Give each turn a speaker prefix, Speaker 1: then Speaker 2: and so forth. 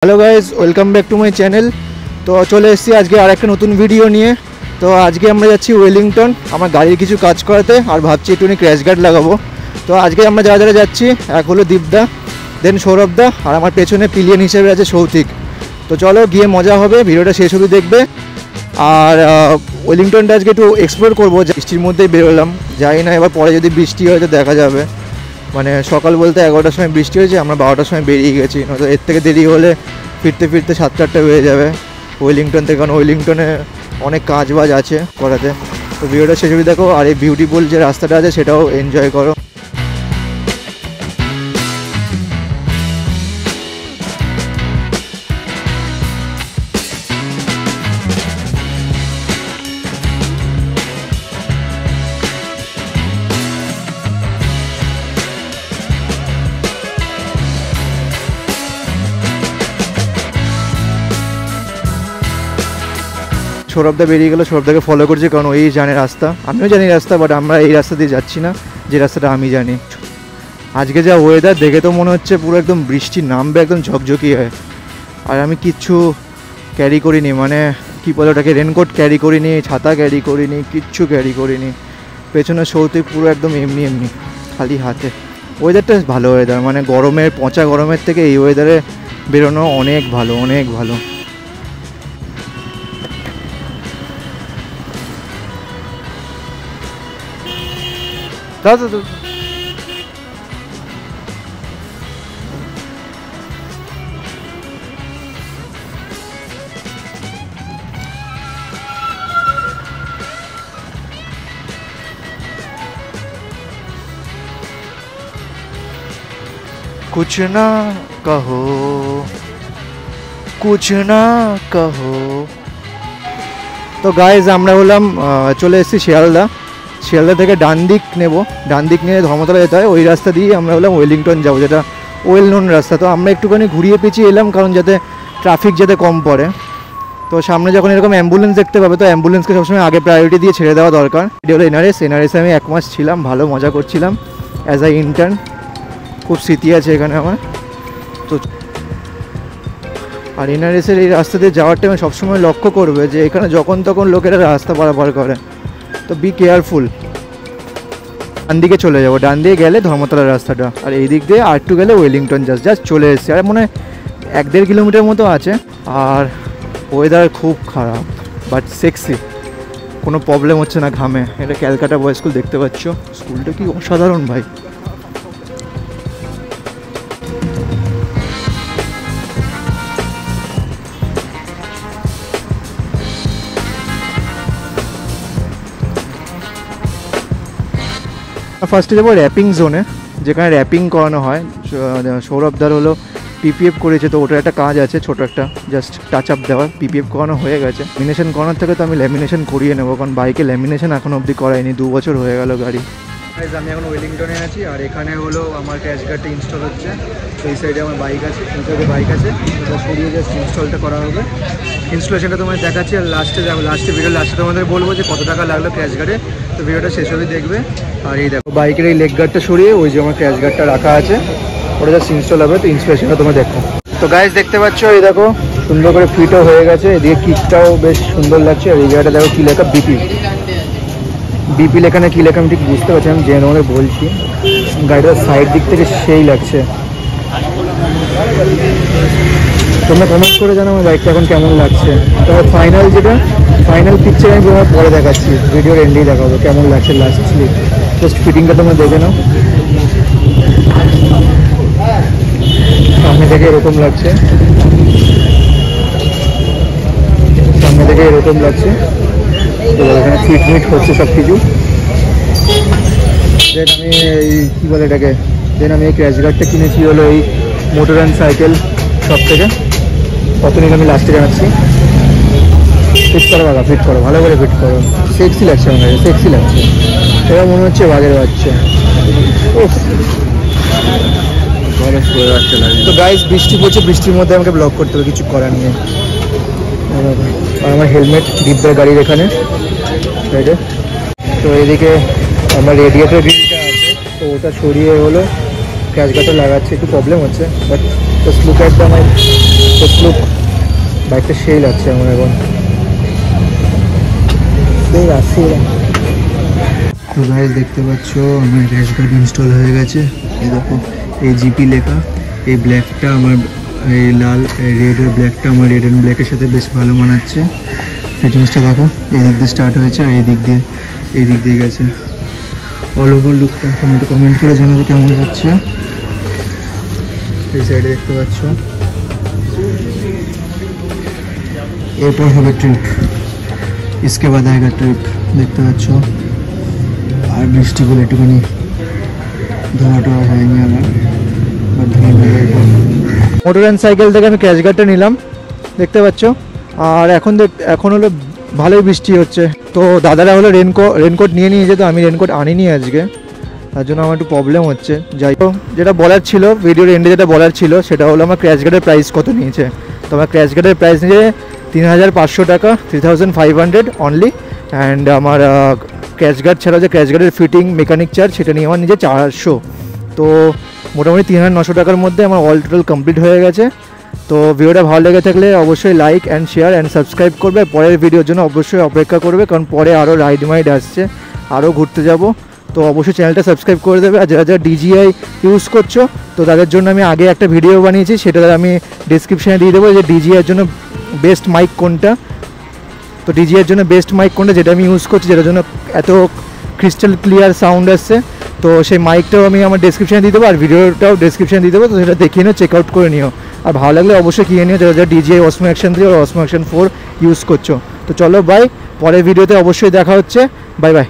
Speaker 1: Hello guys, welcome back to my channel. তো চলে এসেছি আজকে আর একটা নতুন ভিডিও নিয়ে। তো আজকে আমরা যাচ্ছি ওয়েলিংটন আমার গাড়ির কিছু কাজ করাতে, আর ভাবছি একটুখানি ক্র্যাশ গার্ড লাগাবো। তো আজকে আমরা যারা যারা যাচ্ছি, এক হলো দীপদা, দেন সৌরভদা, আর আমার পেছনে পিলিয়ন হিসেবে আছে সৌতিক। তো চলো গিয়ে মজা হবে, ভিডিওটা শেষ অবধি দেখবে। আর ওয়েলিংটনটা আজকে একটু এক্সপ্লোর করবো, বৃষ্টির মধ্যেই বেরোলাম, যাই না এবার পরে যদি বৃষ্টি হয় তো দেখা যাবে। মানে সকাল বলতে 11টার সময় বৃষ্টি হয়েছে, আমরা 12টার সময় বেরিয়ে গেছি, নয়তো এর থেকে দেরি হলে ফিরতে ফিরতে 7-8টা হয়ে যাবে ওয়েলিংটন থেকে, কারণ ওয়েলিংটনে অনেক কাজ বাজ আছে করাতে। তো ভিডিওটা শেষ অবধি দেখো, আর এই বিউটিফুল যে রাস্তাটা আছে সেটাও এনজয় করো। সৌরভদা বেরিয়ে গেলো, সৌরভদাকে ফলো করছি কারণ ওই জানে রাস্তা, আমিও জানি রাস্তা, বাট আমরা এই রাস্তা দিয়ে যাচ্ছি না যে রাস্তাটা আমি জানি। আজকে যা ওয়েদার দেখে তো মনে হচ্ছে পুরো একদম বৃষ্টি নামবে, একদম ঝকঝকি হয়। আর আমি কিচ্ছু ক্যারি করিনি, মানে কী বলে ওটাকে, রেনকোট ক্যারি করিনি, ছাতা ক্যারি করিনি, কিচ্ছু ক্যারি করিনি। পেছনে সৌতে পুরো একদম এমনি এমনি খালি হাতে। ওয়েদারটা ভালো ওয়েদার, মানে গরমের পচা গরমের থেকে এই ওয়েদারে বেরোনো অনেক ভালো, অনেক ভালো। দাদা তো कुछ ना कहो, कुछ ना कहो। তো গাইজ আমরা হলাম চলে এসেছি শিয়ালদা। শিয়ালদা থেকে ডান দিক নেব, ডান দিক নিয়ে ধর্মতলা যেতে হয়, ওই রাস্তা দিয়ে আমরা হলাম ওয়েলিংটন যাবো, যেটা ওয়েল নোন রাস্তা। তো আমরা একটুখানি ঘুরিয়ে পেঁচিয়ে এলাম, কারণ যাতে ট্রাফিক যাতে কম পড়ে। তো সামনে যখন এরকম অ্যাম্বুলেন্স দেখতে পাবে, তো অ্যাম্বুলেন্সকে সবসময় আগে প্রায়োরিটি দিয়ে ছেড়ে দেওয়া দরকার। এটি হলো এনআরএসে আমি 1 মাস ছিলাম, ভালো মজা করছিলাম অ্যাজ আ ইন্টার্ন, খুব স্মৃতি আছে এখানে আমার। তো আর এনআরএসের এই রাস্তা দিয়ে যাওয়ার টাইমে সবসময় লক্ষ্য করবে যে এখানে যখন তখন লোকেরা রাস্তা পারাপার করে, তো বি কেয়ারফুল। ডান দিকে চলে যাবো, ডান দিয়ে গেলে ধর্মতলার রাস্তাটা, আর এই দিক দিয়ে আর একটু গেলে ওয়েলিংটন জাস্ট চলে এসেছি। আর মনে হয় 1-1.5 কিলোমিটার মতো আছে। আর ওয়েদার খুব খারাপ বাট সেক্সি, কোনো প্রবলেম হচ্ছে না ঘামে। এটা ক্যালকাটা বয়েজ স্কুল দেখতে পাচ্ছ, স্কুলটা কি অসাধারণ ভাই। ফার্স্টে যাবো র্যাপিং জোনে, যেখানে র্যাপিং করানো হয়। সৌরভদার হলো পিপিএফ করেছে, তো ওটার একটা কাজ আছে, ছোটো একটা জাস্ট টাচ আপ দেওয়ার। পিপিএফ করানো হয়ে গেছে, ল্যামিনেশন করানোর থেকে তো আমি ল্যামিনেশন করিয়ে নেবো, কারণ বাইকে ল্যামিনেশন এখনও অবধি করাইনি, 2 বছর হয়ে গেল গাড়ি। আমি এখন ওয়েলিংটনে আছি, আর এখানে হলো আমার ক্র্যাশ গার্ডটা ইনস্টল হচ্ছে। এই সাইডে আমার বাইক আছে, এই সাইডে বাইক আছে, ওটা সরিয়ে জাস্ট ইনস্টলটা করা হবে। ইনস্টলেশনটা তোমাদের দেখাচ্ছি, আর লাস্টে যাবো, ভিডিও লাস্টে তোমাদের বলবো যে কত টাকা লাগলো ক্র্যাশ গার্ডে। তো ভিডিওটা শেষ অবধি দেখবে। আর এই দেখো বাইকের এই লেগ গার্ডটা সরিয়ে ওই যে আমার ক্র্যাশ গার্ডটা রাখা আছে, ওটা জাস্ট ইনস্টল হবে। তো ইনস্টলেশনটা তোমরা দেখো। তো গাইজ দেখতে পাচ্ছ, এই দেখো সুন্দর করে ফিটও হয়ে গেছে, এদিকে কিকটাও বেশ সুন্দর লাগছে। আর এই জায়গাটা দেখো কী লেখা, বিপি লেখা না কী লেখা আমি ঠিক বুঝতে পারছি, আমি যে তোমাদের বলছি। গাড়িটার সাইড দিক থেকে সেই লাগছে। তোমরা কমেন্ট করে জানো আমার বাইকটা এখন কেমন লাগছে। তবে ফাইনাল পিকচার আমি তোমার পরে দেখাচ্ছি, ভিডিওর এন্ডেই দেখাবো কেমন লাগছে লাস্ট স্লিপ। জাস্ট ফিটিংটা তোমরা দেখে নাও। সামনে থেকে এরকম লাগছে, তো এখানে ফিট হচ্ছে সব কিছু। দেন আমি এই কী বলে এটাকে, আমি এই ক্র্যাশ গার্ডটা কিনেছি হলো এই মোটর অ্যান্ড সাইকেল সব থেকে। কত নিলে আমি লাস্টে জানাচ্ছি। ফিট করো দাদা, ফিট করো, ভালো করে ফিট করো। সেক্সি লাগছে আমার, সেক্সি লাগছে। এবার মনে হচ্ছে বাগের বাচ্চা। তো গাইজ বৃষ্টি পড়ছে, বৃষ্টির মধ্যে আমাকে ব্লগ করতে হবে, কিছু করার নেই। আর আমার হেলমেট দীপদার গাড়ির এখানে সাইডে। তো এদিকে আমার রেডিয়েটর গ্রিলটা আছে, তো ওটা সরিয়ে হলো ক্যাশ গার্ডটা লাগাচ্ছে, একটু প্রবলেম হচ্ছে, but just look at the my look বাইকটা সেই লাগছে আমার এখন। তো গাইস দেখতে পাচ্ছ আমার র্যাশ গার্ড ইনস্টল হয়ে গেছে। এই দেখো এই জিপি লেখা, এই ব্ল্যাকটা আমার, এই লাল রেড আর ব্ল্যাকটা আমার রেড অ্যান্ড ব্ল্যাকের সাথে বেশ ভালো মানাচ্ছে। ফিটিংসটা দেখো, এই দিক দিয়ে স্টার্ট হয়েছে আর এই দিক দিয়ে গেছে। অল ওভার লুকটা একটু কমেন্ট করে জানাবে কেমন যাচ্ছে। এই সাইডে দেখতে পাচ্ছ। এরপর হবে ট্রিপ, इसके बाद आएगा ट्रिप, দেখতে পাচ্ছ। আর বৃষ্টি বলে একটুখানি ধোয়া টোয়া হয়নি আমার, মোটর অ্যান্ড সাইকেল থেকে আমি ক্র্যাশ গার্ডটা নিলাম দেখতে পাচ্ছ। আর এখন হলো ভালোই বৃষ্টি হচ্ছে, তো দাদারা হলো রেনকোট নিয়ে নিয়েছে, তো আমি রেনকোট আনিনি আজকে, তার জন্য আমার একটু প্রবলেম হচ্ছে। যাই হোক, যেটা বলার ছিল ভিডিওর এন্ডে, যেটা বলার ছিল সেটা হলো আমার ক্র্যাশ গার্ডের প্রাইস কত নিয়েছে। তো আমার ক্র্যাশ গার্ডের প্রাইস নিয়েছে 3500 টাকা, 3500 অনলি। অ্যান্ড আমার ক্র্যাশ গার্ড ছাড়া যে ক্র্যাশ গার্ডের ফিটিং মেকানিক চার্জ সেটা নিয়ে আমার নিজে 400। তো মোটামুটি 3900 টাকার মধ্যে আমার অল টোটাল কমপ্লিট হয়ে গেছে। তো ভিডিওটা ভালো লেগে থাকলে অবশ্যই like and share and subscribe করবে। পরের ভিডিওর জন্য অবশ্যই অপেক্ষা করবে, কারণ পরে আরও রাইড মাইড আসছে, আরও ঘুরতে যাব। তো অবশ্যই চ্যানেলটা সাবস্ক্রাইব করে দেবে। আর যারা যারা ডিজিআই ইউজ করছো তো তাদের জন্য আমি আগে একটা ভিডিও বানিয়েছি, সেটা আমি ডিসক্রিপশানে দিয়ে দেবো যে ডিজিআইয়ের জন্য বেস্ট মাইক কোনটা। তো ডিজিআইয়ের জন্য বেস্ট মাইক কোনটা যেটা আমি ইউজ করছি, যেটার জন্য এত ক্রিস্টাল ক্লিয়ার সাউন্ড আসছে, তো সেই মাইকটাও আমি আমার ডেসক্রিপশানে দিয়ে দেবো আর ভিডিওটাও ডেসক্রিপশানে দিয়ে দেবো। তো সেটা দেখিয়ে নিও, চেক আউট করে নিও। আর ভালো লাগলে অবশ্যই কিনে নিও যারা যারা ডিজিআই অসমো অ্যাকশন 3 আর অসমো অ্যাকশন 4 ইউজ করছো। তো চলো বাই, পরের ভিডিওতে অবশ্যই দেখা হচ্ছে। Bye bye.